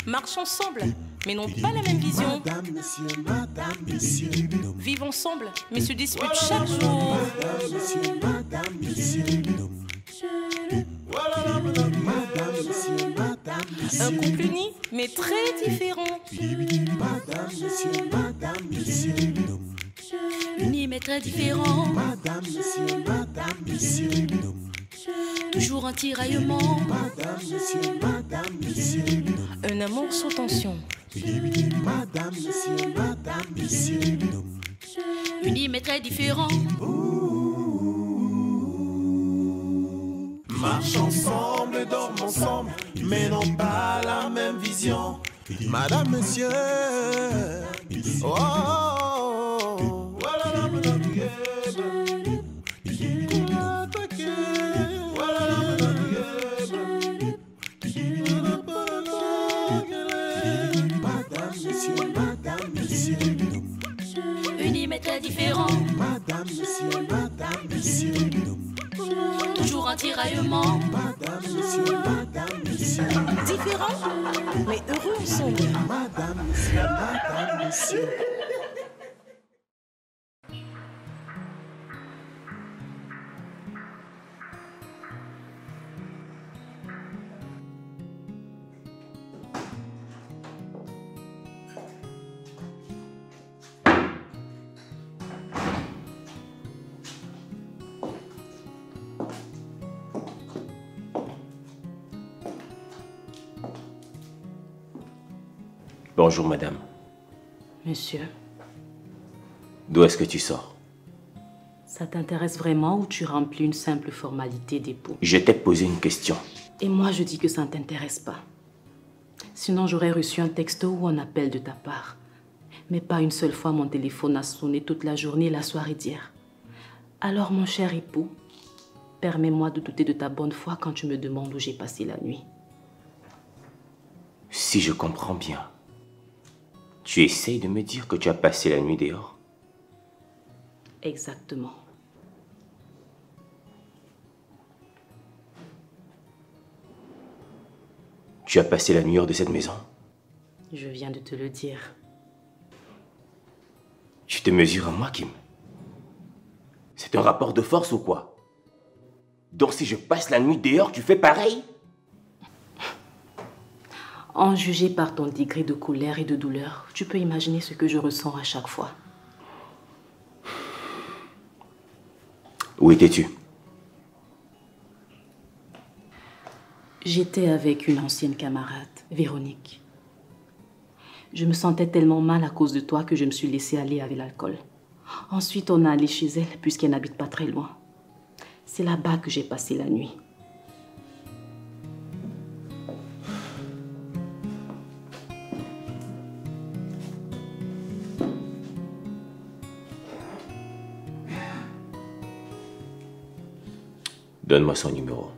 Marchent ensemble, mais n'ont pas la même vision. Vivent ensemble, mais se disputent chaque jour. Un couple uni, mais très différent. Uni mais très différent. Toujours en tiraillement. Un amour sous tension. Unis mais très différent. Marchent ensemble, dorment ensemble, mais n'ont pas la même vision. Madame, monsieur. Oh, oh, oh. Voilà, madame, Unis mais très différent. madame, monsieur. Toujours en tiraillement. Madame, monsieur. Différents, mais heureux ensemble. Madame, monsieur. Bonjour, madame. Monsieur, D'où est-ce que tu sors? ça t'intéresse vraiment ou tu remplis une simple formalité d'époux? Je t'ai posé une question. Et moi, je dis que ça ne t'intéresse pas. Sinon, j'aurais reçu un texto ou un appel de ta part. Mais pas une seule fois mon téléphone a sonné toute la journée et la soirée d'hier. Alors, mon cher époux, permets-moi de douter de ta bonne foi quand tu me demandes où j'ai passé la nuit. Si je comprends bien, tu essayes de me dire que tu as passé la nuit dehors? Exactement. Tu as passé la nuit hors de cette maison? Je viens de te le dire. Tu te mesures à moi, Kim? C'est un rapport de force ou quoi? Donc si je passe la nuit dehors, tu fais pareil? En jugé par ton degré de colère et de douleur, tu peux imaginer ce que je ressens à chaque fois. Où étais-tu? J'étais avec une ancienne camarade, Véronique. Je me sentais tellement mal à cause de toi que je me suis laissée aller avec l'alcool. Ensuite, on est allé chez elle puisqu'elle n'habite pas très loin. C'est là-bas que j'ai passé la nuit. Donne-moi son numéro.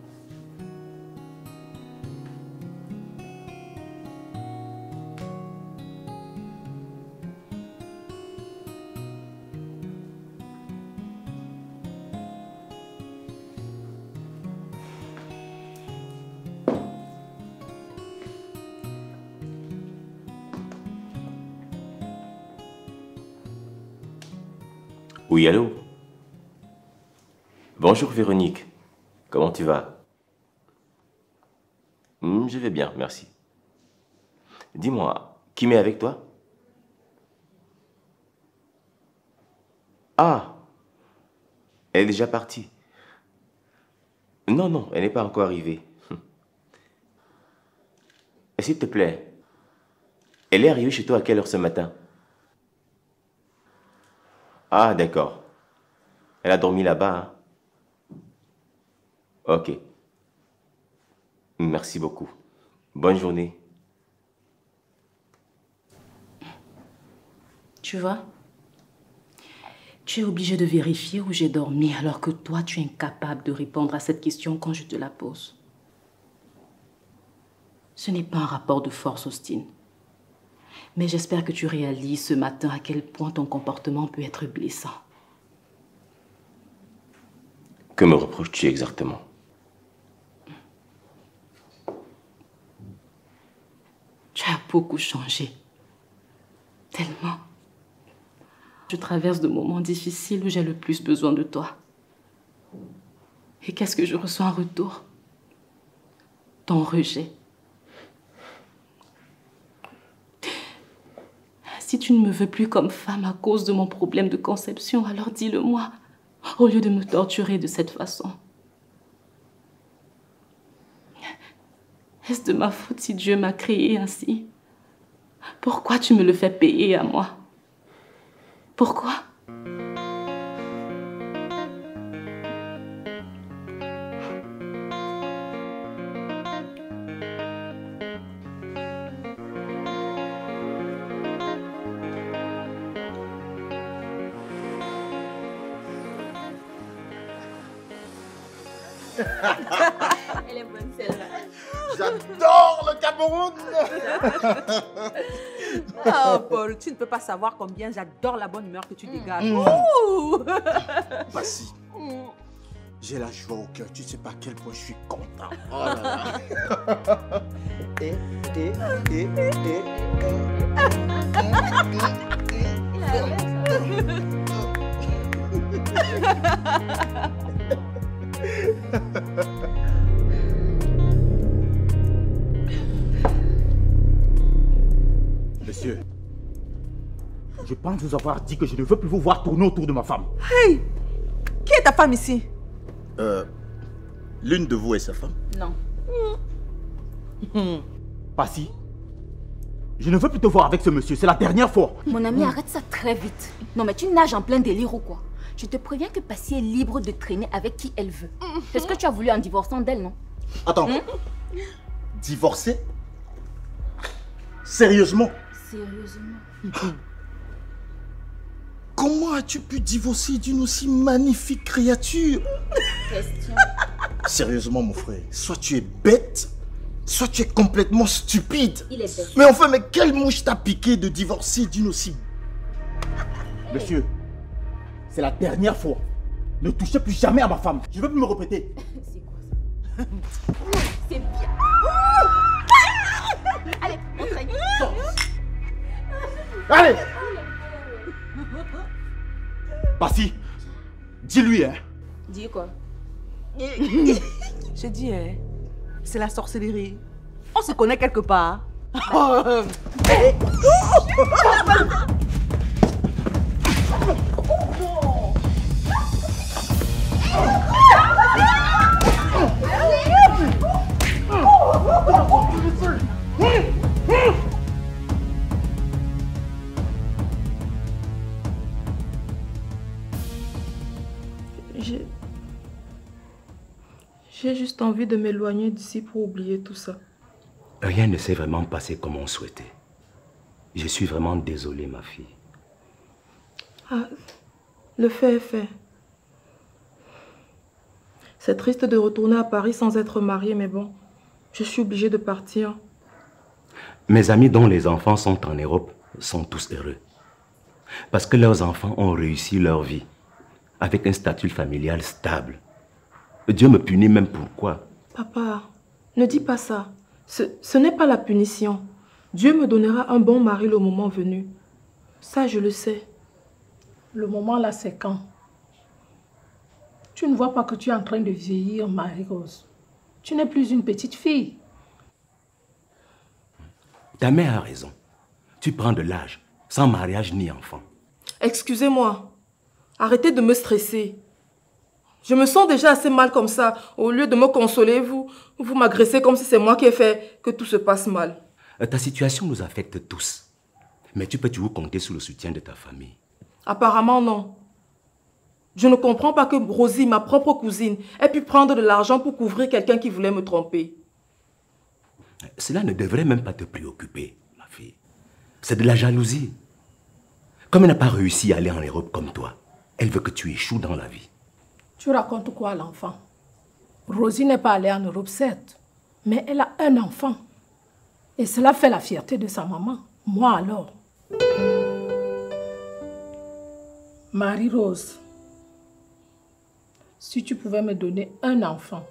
Oui, allô? Bonjour Véronique. Comment tu vas? Je vais bien, merci. Dis-moi, Kim est avec toi? Ah! Elle est déjà partie. Non, non, elle n'est pas encore arrivée. S'il te plaît, elle est arrivée chez toi à quelle heure ce matin? Ah, d'accord. Elle a dormi là-bas, hein? Ok. Merci beaucoup. Bonne journée. Tu vois, tu es obligé de vérifier où j'ai dormi alors que toi, tu es incapable de répondre à cette question quand je te la pose. Ce n'est pas un rapport de force, Austin. Mais j'espère que tu réalises ce matin à quel point ton comportement peut être blessant. Que me reproches-tu exactement? beaucoup changé. Tellement. Je traverse de moments difficiles où j'ai le plus besoin de toi. Et qu'est-ce que je reçois en retour? Ton rejet. Si tu ne me veux plus comme femme à cause de mon problème de conception, alors dis-le-moi, au lieu de me torturer de cette façon. Est-ce de ma faute si Dieu m'a créée ainsi? Pourquoi tu me le fais payer à moi? Pourquoi? Elle est bonne celle-là. J'adore le Cameroun. Oh Paul, tu ne peux pas savoir combien j'adore la bonne humeur que tu dégages. Ouh. Bassi, j'ai la joie au cœur. Tu ne sais pas à quel point je suis content. Oh là là. Monsieur, je pense vous avoir dit que je ne veux plus vous voir tourner autour de ma femme. Hey, qui est ta femme ici? L'une de vous est sa femme? Non. Passy, je ne veux plus te voir avec ce monsieur, c'est la dernière fois. Mon ami, arrête ça très vite. Non mais tu nages en plein délire ou quoi? Je te préviens que Passy est libre de traîner avec qui elle veut. Est-ce que tu as voulu en divorçant d'elle, non? Attends, divorcer? Sérieusement? Sérieusement. Comment as-tu pu divorcer d'une aussi magnifique créature? Question. Sérieusement, mon frère, soit tu es bête, soit tu es complètement stupide. Il est bête. Mais enfin, mais quelle mouche t'a piqué de divorcer d'une aussi... Monsieur, c'est la dernière fois. Ne touchez plus jamais à ma femme. Je ne veux plus me répéter. C'est quoi ça? C'est bien. Allez, on traîne. Allez! Passy, dis-lui, hein. Dis quoi? Je dis, hein, c'est la sorcellerie. On se connaît quelque part. J'ai juste envie de m'éloigner d'ici pour oublier tout ça. Rien ne s'est vraiment passé comme on souhaitait. Je suis vraiment désolé, ma fille. Ah, le fait est fait. C'est triste de retourner à Paris sans être mariée, mais bon, je suis obligée de partir. Mes amis dont les enfants sont en Europe sont tous heureux. Parce que leurs enfants ont réussi leur vie avec un statut familial stable. Dieu me punit même pourquoi? Papa, ne dis pas ça. Ce n'est pas la punition. Dieu me donnera un bon mari le moment venu. Ça, je le sais. Le moment là, c'est quand? Tu ne vois pas que tu es en train de vieillir, Marie-Rose. Tu n'es plus une petite fille. Ta mère a raison. Tu prends de l'âge, sans mariage ni enfant. Excusez-moi. Arrêtez de me stresser. Je me sens déjà assez mal comme ça. Au lieu de me consoler, vous m'agressez comme si c'est moi qui ai fait que tout se passe mal. Ta situation nous affecte tous. Mais tu peux toujours compter sur le soutien de ta famille. Apparemment, non. Je ne comprends pas que Rosie, ma propre cousine, ait pu prendre de l'argent pour couvrir quelqu'un qui voulait me tromper. Cela ne devrait même pas te préoccuper, ma fille. C'est de la jalousie. Comme elle n'a pas réussi à aller en Europe comme toi, elle veut que tu échoues dans la vie. Tu racontes quoi à l'enfant? Rosie n'est pas allée en Europe, certes, mais elle a un enfant. Et cela fait la fierté de sa maman. Moi alors. Marie-Rose, si tu pouvais me donner un enfant,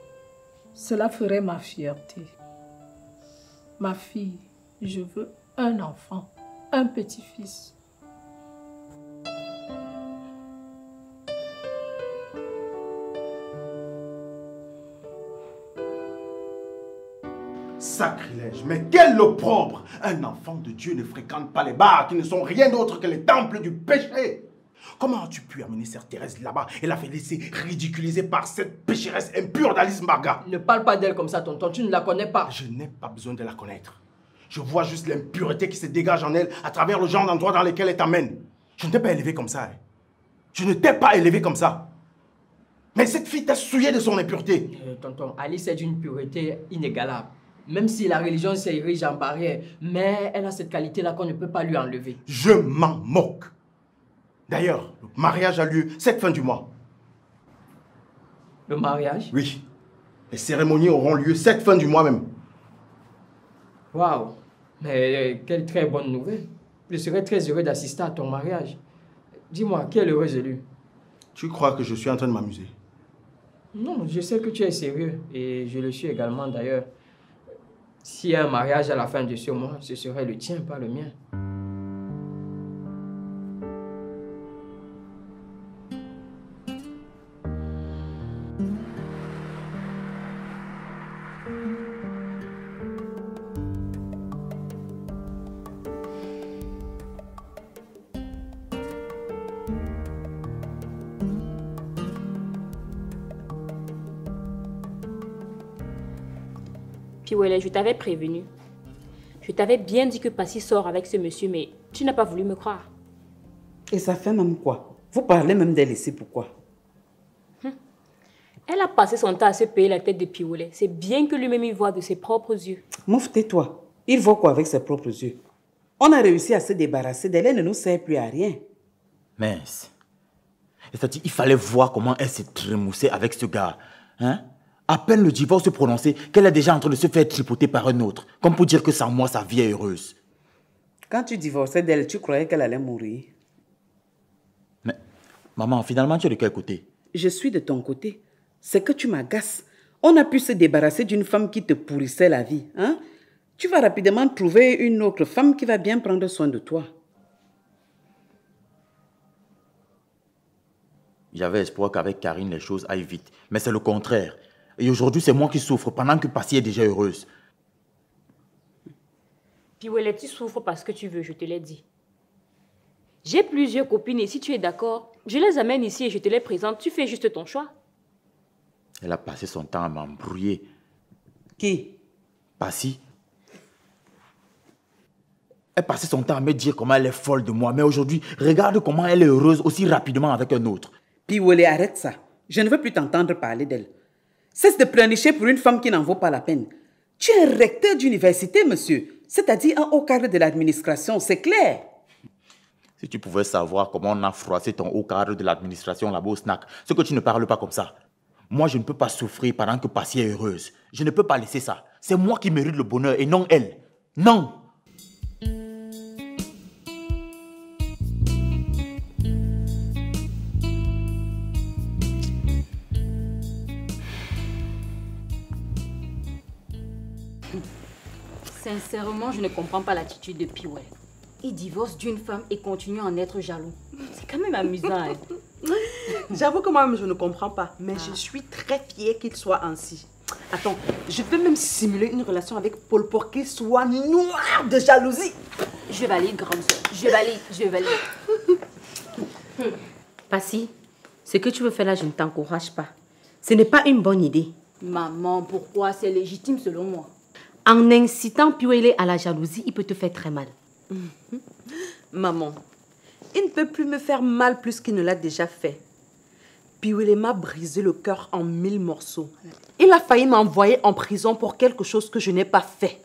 cela ferait ma fierté. Ma fille, je veux un enfant, un petit-fils. Sacrilège, mais quel opprobre! Un enfant de Dieu ne fréquente pas les bars qui ne sont rien d'autre que les temples du péché. Comment as-tu pu amener Sœur Thérèse là-bas et la faire laisser ridiculiser par cette pécheresse impure d'Alice Marga? Ne parle pas d'elle comme ça, tonton, tu ne la connais pas. Je n'ai pas besoin de la connaître. Je vois juste l'impureté qui se dégage en elle à travers le genre d'endroit dans lequel elle t'amène. Je ne t'ai pas élevé comme ça. Hein. Je ne t'ai pas élevé comme ça. Mais cette fille t'a souillé de son impureté. Tonton, Alice est d'une pureté inégalable. Même si la religion s'érige en barrière, mais elle a cette qualité-là qu'on ne peut pas lui enlever. Je m'en moque. D'ailleurs, le mariage a lieu cette fin du mois. Le mariage? Oui. Les cérémonies auront lieu cette fin du mois même. Waouh! Mais quelle très bonne nouvelle. Je serais très heureux d'assister à ton mariage. Dis-moi, quel heureux élu. Tu crois que je suis en train de m'amuser? Non, je sais que tu es sérieux. Et je le suis également d'ailleurs. S'il y a un mariage à la fin de ce mois, ce serait le tien, pas le mien. Piwele, je t'avais prévenu. Je t'avais bien dit que Passy sort avec ce monsieur, mais tu n'as pas voulu me croire. Et ça fait même quoi? Vous parlez même d'elle ici, pourquoi? Elle a passé son temps à se payer la tête de Piwele. C'est bien que lui-même y voit de ses propres yeux. Mouf, tais-toi. Il voit quoi avec ses propres yeux? On a réussi à se débarrasser d'elle, elle ne nous sert plus à rien. Mince. C'est-à-dire, il fallait voir comment elle s'est trémoussée avec ce gars. Hein? À peine le divorce se prononcer, qu'elle est déjà en train de se faire tripoter par un autre. Comme pour dire que sans moi, sa vie est heureuse. Quand tu divorçais d'elle, tu croyais qu'elle allait mourir. Mais, maman, finalement, tu es de quel côté? Je suis de ton côté. C'est que tu m'agaces. On a pu se débarrasser d'une femme qui te pourrissait la vie. Hein? Tu vas rapidement trouver une autre femme qui va bien prendre soin de toi. J'avais espoir qu'avec Karine, les choses aillent vite. Mais c'est le contraire. Et aujourd'hui, c'est moi qui souffre pendant que Passy est déjà heureuse. Piwele, tu souffres parce que tu veux, je te l'ai dit. J'ai plusieurs copines et si tu es d'accord, je les amène ici et je te les présente. Tu fais juste ton choix. Elle a passé son temps à m'embrouiller. Qui? Passy. Elle passait son temps à me dire comment elle est folle de moi. Mais aujourd'hui, regarde comment elle est heureuse aussi rapidement avec un autre. Piwele, arrête ça. Je ne veux plus t'entendre parler d'elle. Cesse de pleurnicher pour une femme qui n'en vaut pas la peine. Tu es recteur d'université, monsieur. C'est-à-dire un haut cadre de l'administration, c'est clair. Si tu pouvais savoir comment on a froissé ton haut cadre de l'administration là-bas au snack, c'est que tu ne parles pas comme ça. Moi, je ne peux pas souffrir pendant que Passy est heureuse. Je ne peux pas laisser ça. C'est moi qui mérite le bonheur et non elle. Non! Sincèrement, je ne comprends pas l'attitude de Piwele. Il divorce d'une femme et continue à en être jaloux. C'est quand même amusant. Hein? J'avoue que moi-même, je ne comprends pas. Mais je suis très fière qu'il soit ainsi. Attends, je peux même simuler une relation avec Paul pour qu'il soit noir de jalousie. Je valide, grande soeur. Je valide. Passy, ce que tu veux faire là, je ne t'encourage pas. Ce n'est pas une bonne idée. Maman, pourquoi? C'est légitime selon moi. En incitant Piwele à la jalousie, il peut te faire très mal. Maman, il ne peut plus me faire mal plus qu'il ne l'a déjà fait. Piwele m'a brisé le cœur en 1000 morceaux. Il a failli m'envoyer en prison pour quelque chose que je n'ai pas fait.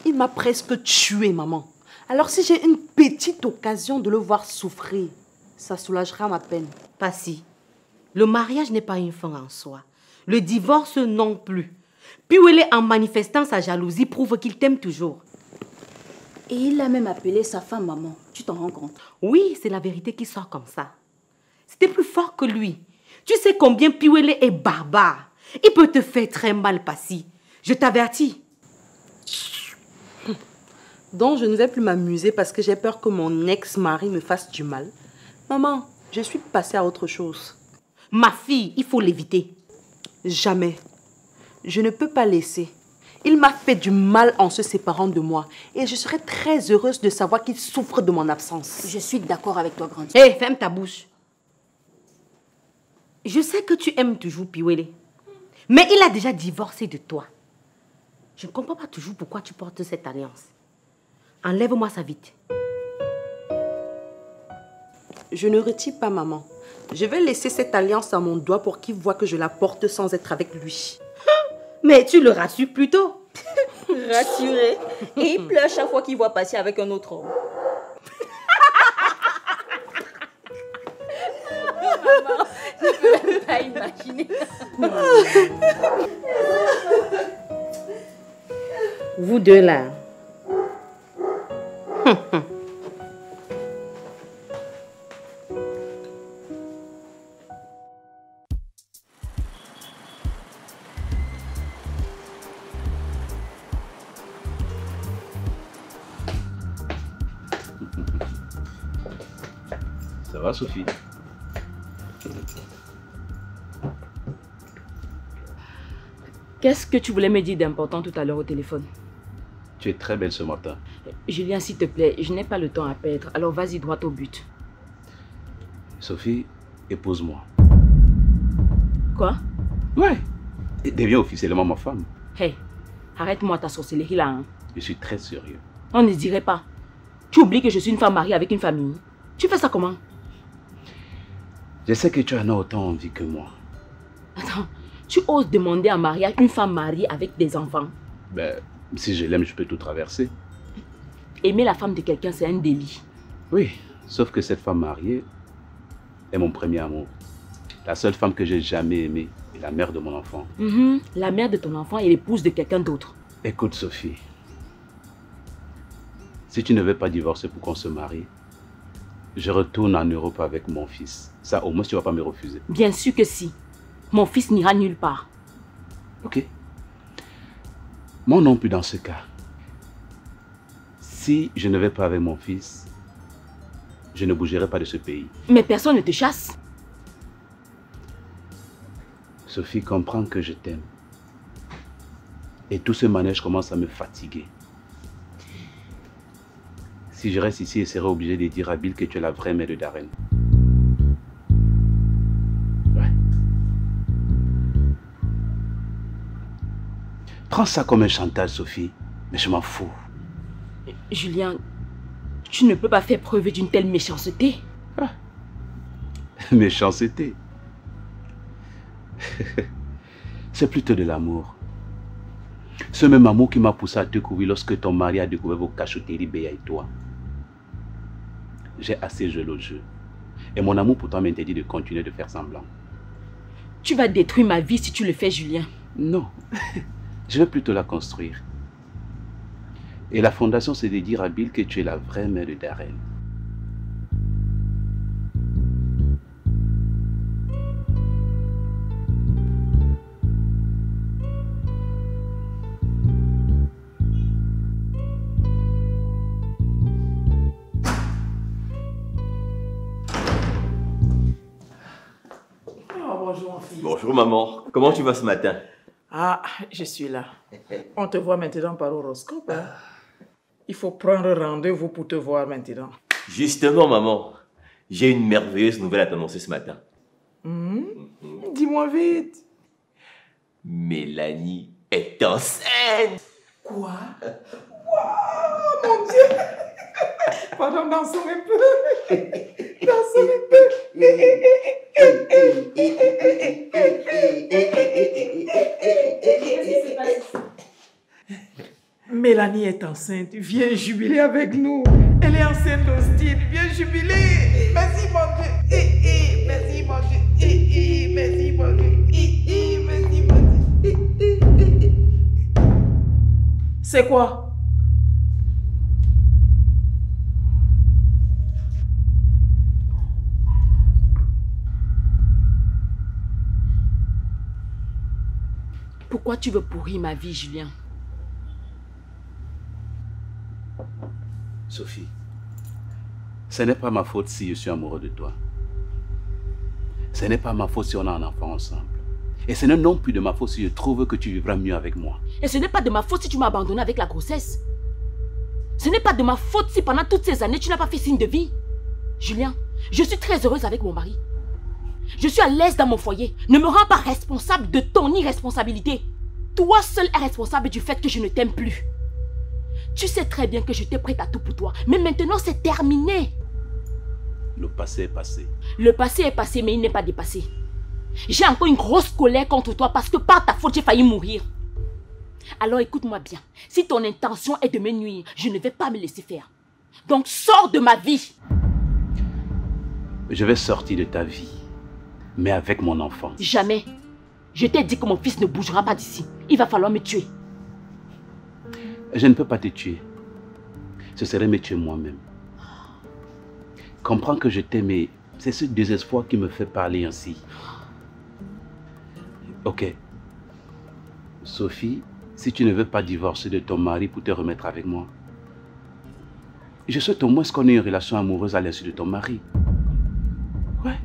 Il m'a presque tué, maman. Alors si j'ai une petite occasion de le voir souffrir, ça soulagera ma peine. Passy, le mariage n'est pas une fin en soi. Le divorce non plus. Piwele, en manifestant sa jalousie, prouve qu'il t'aime toujours. Et il a même appelé sa femme maman. Tu t'en rends compte? Oui, c'est la vérité qui sort comme ça. C'était plus fort que lui. Tu sais combien Piwele est barbare. Il peut te faire très mal, Passy. Je t'avertis. dont je ne vais plus m'amuser parce que j'ai peur que mon ex-mari me fasse du mal. Maman, je suis passée à autre chose. Ma fille, il faut l'éviter. Jamais. Je ne peux pas laisser. Il m'a fait du mal en se séparant de moi. Et je serais très heureuse de savoir qu'il souffre de mon absence. Je suis d'accord avec toi, grande. Hé, ferme ta bouche. Je sais que tu aimes toujours Piwele. Mais il a déjà divorcé de toi. Je ne comprends pas toujours pourquoi tu portes cette alliance. Enlève-moi ça vite. Je ne retire pas, maman. Je vais laisser cette alliance à mon doigt pour qu'il voit que je la porte sans être avec lui. Mais tu le rassures plutôt. Rassuré. Et il pleure chaque fois qu'il voit passer avec un autre homme. Maman, je peux même pas imaginer. Vous deux là. Ça va, Sophie? Qu'est-ce que tu voulais me dire d'important tout à l'heure au téléphone? Tu es très belle ce matin. Julien, s'il te plaît, je n'ai pas le temps à perdre. Alors vas-y droit au but. Sophie, épouse-moi. Quoi? Ouais. Et deviens officiellement ma femme. Hey, arrête-moi ta sorcellerie là. Hein. Je suis très sérieux. On ne dirait pas. Tu oublies que je suis une femme mariée avec une famille. Tu fais ça comment? Je sais que tu en as autant envie que moi. Attends, tu oses demander en mariage une femme mariée avec des enfants? Ben, si je l'aime, je peux tout traverser. Aimer la femme de quelqu'un, c'est un délit. Oui, sauf que cette femme mariée est mon premier amour. La seule femme que j'ai jamais aimée est la mère de mon enfant. La mère de ton enfant est l'épouse de quelqu'un d'autre. Écoute, Sophie. Si tu ne veux pas divorcer pour qu'on se marie, je retourne en Europe avec mon fils. Ça, au moins, tu ne vas pas me refuser. Bien sûr que si. Mon fils n'ira nulle part. Ok. Moi non plus dans ce cas. Si je ne vais pas avec mon fils, je ne bougerai pas de ce pays. Mais personne ne te chasse. Sophie, comprends que je t'aime. Et tout ce manège commence à me fatiguer. Si je reste ici, je serai obligé de dire à Bill que tu es la vraie mère de Darren. Ouais. Prends ça comme un chantage, Sophie. Mais je m'en fous. Julien, tu ne peux pas faire preuve d'une telle méchanceté. Ah. Méchanceté. C'est plutôt de l'amour. Ce même amour qui m'a poussé à te découvrir lorsque ton mari a découvert vos cachotteries, Béa et toi. J'ai assez joué le jeu. Et mon amour pourtant m'interdit de continuer de faire semblant. Tu vas détruire ma vie si tu le fais, Julien. Non. Je vais plutôt la construire. Et la fondation, c'est de dire à Bill que tu es la vraie mère de Darren. Bonjour, mon fils. Bonjour, maman. Comment tu vas ce matin? Ah, je suis là. On te voit maintenant par horoscope. Hein? Il faut prendre rendez-vous pour te voir maintenant. Justement, maman, j'ai une merveilleuse nouvelle à t'annoncer ce matin. Dis-moi vite. Mélanie est enceinte. Quoi? Wow, mon Dieu. Pardon, dansons un peu. Dansons un peu. Mélanie est enceinte. Viens jubiler avec nous. Elle est enceinte d'Austin. Viens jubiler. Merci, mon Dieu. Merci, mon Dieu. Merci, mon Dieu. Merci, mon Dieu. C'est quoi? Pourquoi tu veux pourrir ma vie, Julien? Sophie, ce n'est pas ma faute si je suis amoureux de toi. Ce n'est pas ma faute si on a un enfant ensemble. Et ce n'est non plus de ma faute si je trouve que tu vivras mieux avec moi. Et ce n'est pas de ma faute si tu m'as abandonné avec la grossesse. Ce n'est pas de ma faute si pendant toutes ces années tu n'as pas fait signe de vie. Julien, je suis très heureuse avec mon mari. Je suis à l'aise dans mon foyer. Ne me rends pas responsable de ton irresponsabilité. Toi seul es responsable du fait que je ne t'aime plus. Tu sais très bien que j'étais prête à tout pour toi. Mais maintenant c'est terminé. Le passé est passé. Le passé est passé, mais il n'est pas dépassé. J'ai encore une grosse colère contre toi parce que par ta faute, j'ai failli mourir. Alors écoute-moi bien. Si ton intention est de me nuire, je ne vais pas me laisser faire. Donc sors de ma vie. Je vais sortir de ta vie, mais avec mon enfant. Jamais. Je t'ai dit que mon fils ne bougera pas d'ici. Il va falloir me tuer. Je ne peux pas te tuer. Ce serait me tuer moi-même. Comprends que je t'aime et c'est ce désespoir qui me fait parler ainsi. Ok. Sophie, si tu ne veux pas divorcer de ton mari pour te remettre avec moi, je souhaite au moins qu'on ait une relation amoureuse à l'insu de ton mari. Ouais.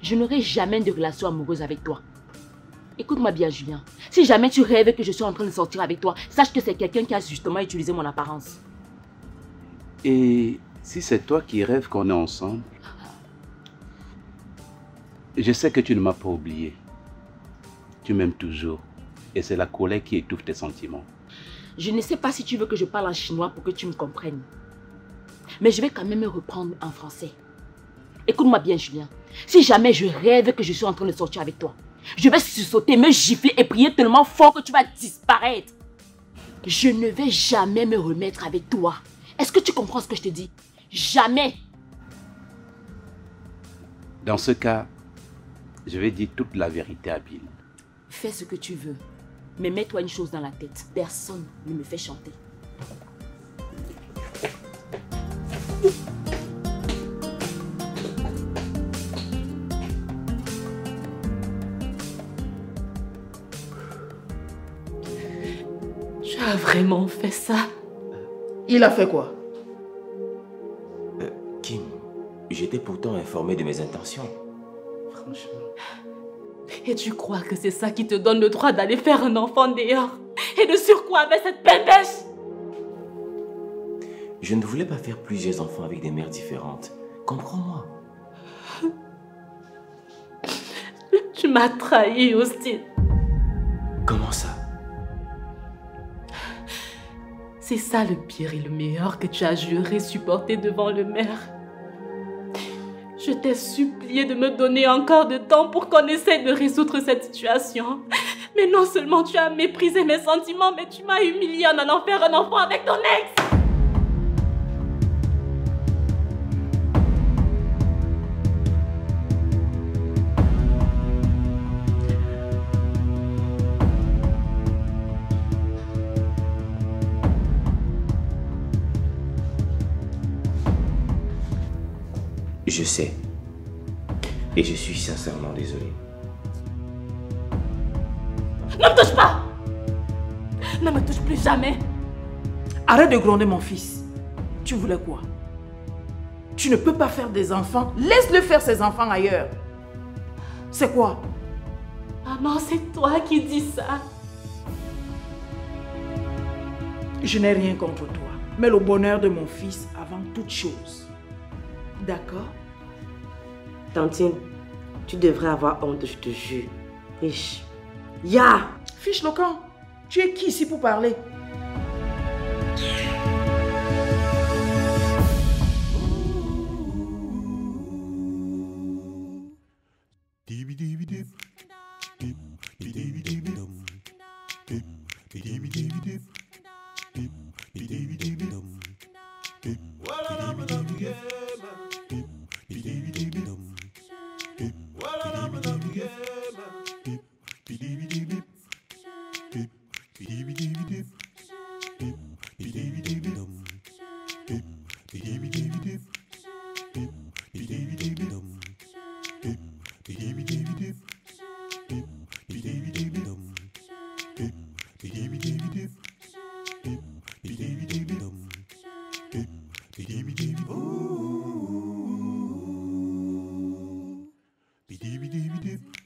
Je n'aurai jamais de relation amoureuse avec toi. Écoute-moi bien, Julien. Si jamais tu rêves que je suis en train de sortir avec toi, sache que c'est quelqu'un qui a justement utilisé mon apparence. Et si c'est toi qui rêves qu'on est ensemble, je sais que tu ne m'as pas oublié. Tu m'aimes toujours. Et c'est la colère qui étouffe tes sentiments. Je ne sais pas si tu veux que je parle en chinois pour que tu me comprennes. Mais je vais quand même me reprendre en français. Écoute-moi bien, Julien. Si jamais je rêve que je suis en train de sortir avec toi, je vais sursauter, me gifler et prier tellement fort que tu vas disparaître. Je ne vais jamais me remettre avec toi. Est-ce que tu comprends ce que je te dis? Jamais. Dans ce cas, je vais dire toute la vérité à Bill. Fais ce que tu veux. Mais mets-toi une chose dans la tête. Personne ne me fait chanter. Tu as vraiment fait ça? Il a fait quoi? Kim, j'étais pourtant informé de mes intentions. Franchement. Et tu crois que c'est ça qui te donne le droit d'aller faire un enfant dehors? Et de surcroît avec cette pépèche? Je ne voulais pas faire plusieurs enfants avec des mères différentes. Comprends-moi. Tu m'as trahi, Austin. Comment ça? C'est ça le pire et le meilleur que tu as juré supporter devant le maire. Je t'ai supplié de me donner encore de temps pour qu'on essaie de résoudre cette situation. Mais non seulement tu as méprisé mes sentiments, mais tu m'as humilié en allant faire un enfant avec ton ex. Je sais. Et je suis sincèrement désolé. Ne me touche pas! Ne me touche plus jamais! Arrête de gronder mon fils. Tu voulais quoi? Tu ne peux pas faire des enfants. Laisse-le faire ses enfants ailleurs. C'est quoi? Maman, c'est toi qui dis ça. Je n'ai rien contre toi. Mais le bonheur de mon fils avant toute chose. D'accord? Tantine, tu devrais avoir honte, je te jure. Ish. Ya! Fiche le camp. Tu es qui ici pour parler? dupe.